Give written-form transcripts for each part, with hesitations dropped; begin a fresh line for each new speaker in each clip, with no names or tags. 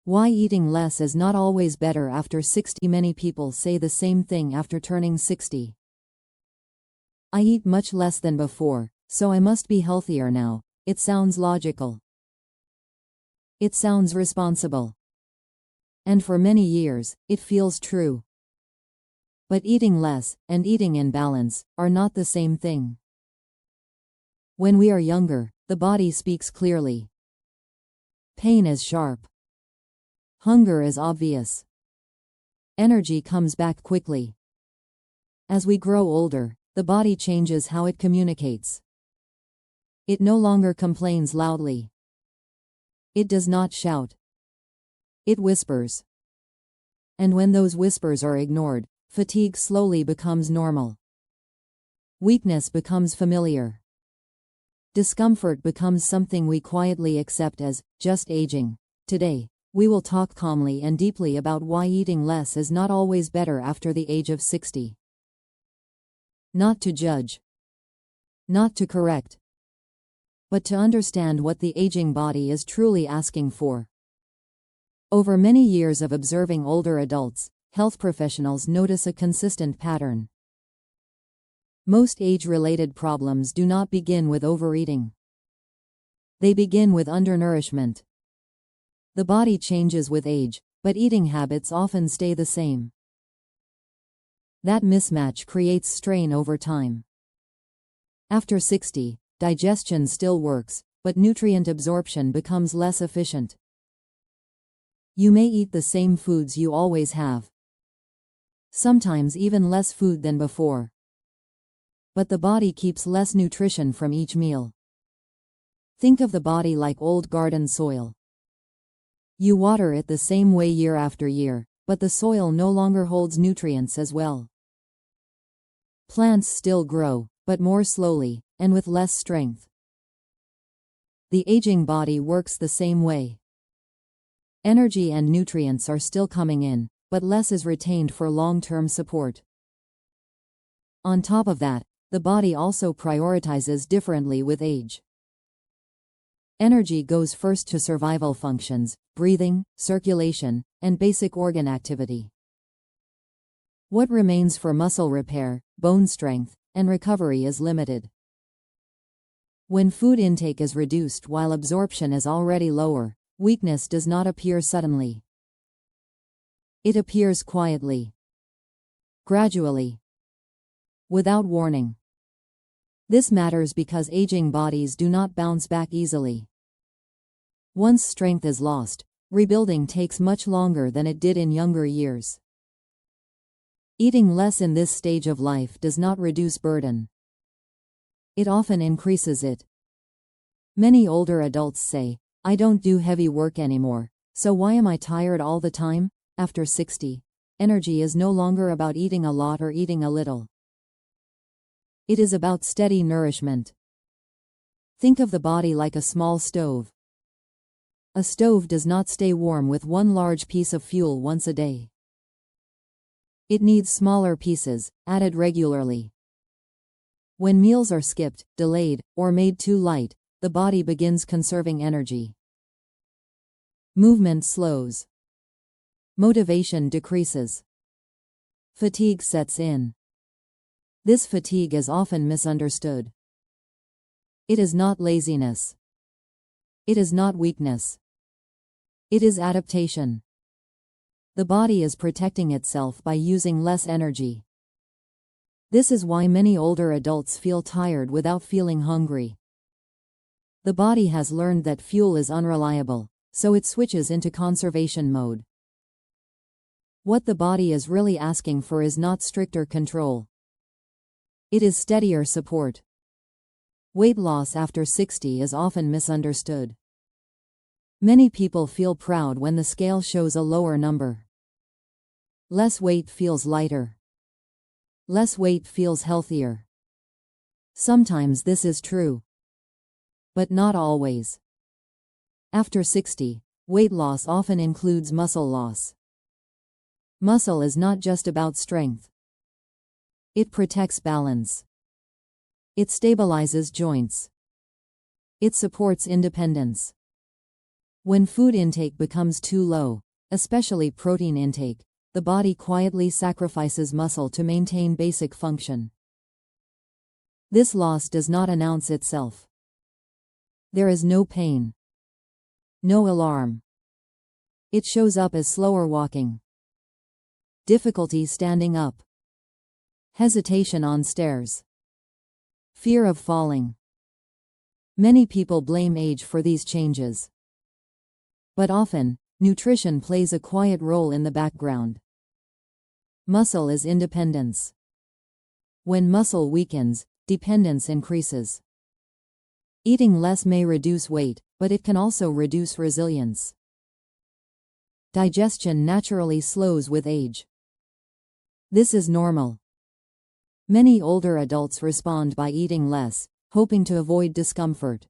Why eating less is not always better after 60. Many people say the same thing after turning 60. I eat much less than before, so I must be healthier now. It sounds logical. It sounds responsible. And for many years, it feels true. But eating less and eating in balance are not the same thing. When we are younger, the body speaks clearly. Pain is sharp. Hunger is obvious. Energy comes back quickly. As we grow older, the body changes how it communicates. It no longer complains loudly. It does not shout. It whispers. And when those whispers are ignored, fatigue slowly becomes normal. Weakness becomes familiar. Discomfort becomes something we quietly accept as just aging. Today, we will talk calmly and deeply about why eating less is not always better after the age of 60. Not to judge. Not to correct. But to understand what the aging body is truly asking for. Over many years of observing older adults, health professionals notice a consistent pattern. Most age-related problems do not begin with overeating. They begin with undernourishment. The body changes with age, but eating habits often stay the same. That mismatch creates strain over time. After 60, digestion still works, but nutrient absorption becomes less efficient. You may eat the same foods you always have. Sometimes even less food than before. But the body keeps less nutrition from each meal. Think of the body like old garden soil. You water it the same way year after year, but the soil no longer holds nutrients as well. Plants still grow, but more slowly, and with less strength. The aging body works the same way. Energy and nutrients are still coming in, but less is retained for long-term support. On top of that, the body also prioritizes differently with age. Energy goes first to survival functions, breathing, circulation, and basic organ activity. What remains for muscle repair, bone strength, and recovery is limited. When food intake is reduced while absorption is already lower, weakness does not appear suddenly. It appears quietly. Gradually. Without warning. This matters because aging bodies do not bounce back easily. Once strength is lost, rebuilding takes much longer than it did in younger years. Eating less in this stage of life does not reduce burden. It often increases it. Many older adults say, "I don't do heavy work anymore, so why am I tired all the time?" After 60, energy is no longer about eating a lot or eating a little. It is about steady nourishment. Think of the body like a small stove. A stove does not stay warm with one large piece of fuel once a day. It needs smaller pieces, added regularly. When meals are skipped, delayed, or made too light, the body begins conserving energy. Movement slows. Motivation decreases. Fatigue sets in. This fatigue is often misunderstood. It is not laziness. It is not weakness. It is adaptation. The body is protecting itself by using less energy. This is why many older adults feel tired without feeling hungry. The body has learned that fuel is unreliable, so it switches into conservation mode. What the body is really asking for is not stricter control. It is steadier support. Weight loss after 60 is often misunderstood. Many people feel proud when the scale shows a lower number. Less weight feels lighter. Less weight feels healthier. Sometimes this is true. But not always. After 60, weight loss often includes muscle loss. Muscle is not just about strength. It protects balance. It stabilizes joints. It supports independence. When food intake becomes too low, especially protein intake, the body quietly sacrifices muscle to maintain basic function. This loss does not announce itself. There is no pain, no alarm. It shows up as slower walking, difficulty standing up, hesitation on stairs, fear of falling. Many people blame age for these changes. But often, nutrition plays a quiet role in the background. Muscle is independence. When muscle weakens, dependence increases. Eating less may reduce weight, but it can also reduce resilience. Digestion naturally slows with age. This is normal. Many older adults respond by eating less, hoping to avoid discomfort.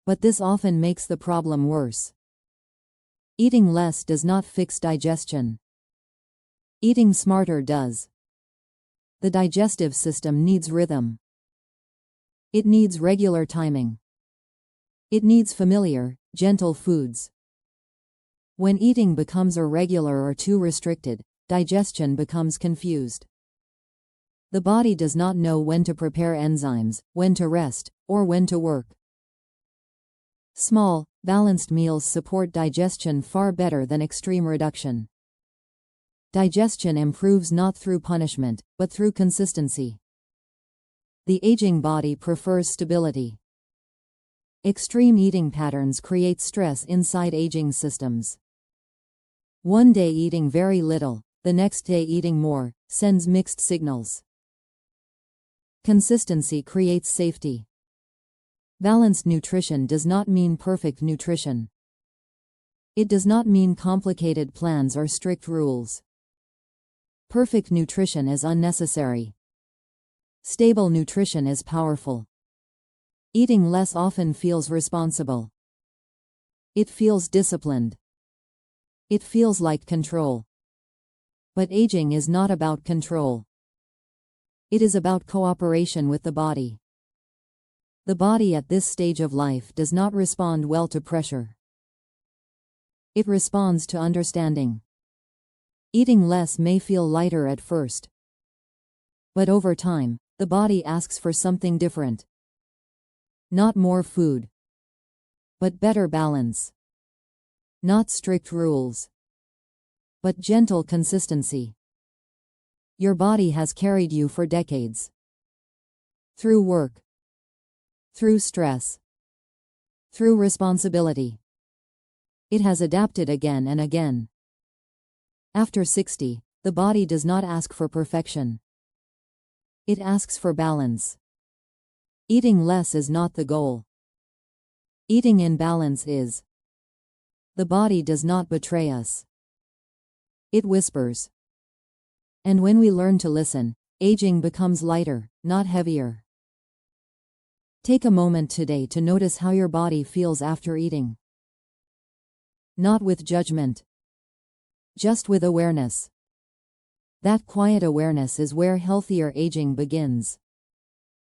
But this often makes the problem worse. Eating less does not fix digestion. Eating smarter does. The digestive system needs rhythm. It needs regular timing. It needs familiar, gentle foods. When eating becomes irregular or too restricted, digestion becomes confused. The body does not know when to prepare enzymes, when to rest, or when to work. Small, balanced meals support digestion far better than extreme reduction. Digestion improves not through punishment, but through consistency. The aging body prefers stability. Extreme eating patterns create stress inside aging systems. One day eating very little, the next day eating more, sends mixed signals. Consistency creates safety. Balanced nutrition does not mean perfect nutrition. It does not mean complicated plans or strict rules. Perfect nutrition is unnecessary. Stable nutrition is powerful. Eating less often feels responsible. It feels disciplined. It feels like control. But aging is not about control. It is about cooperation with the body. The body at this stage of life does not respond well to pressure. It responds to understanding. Eating less may feel lighter at first. But over time, the body asks for something different. Not more food, but better balance. Not strict rules, but gentle consistency. Your body has carried you for decades. Through work, through stress, through responsibility. It has adapted again and again. After 60, the body does not ask for perfection. It asks for balance. Eating less is not the goal. Eating in balance is. The body does not betray us. It whispers. And when we learn to listen, aging becomes lighter, not heavier. Take a moment today to notice how your body feels after eating. Not with judgment, just with awareness. That quiet awareness is where healthier aging begins.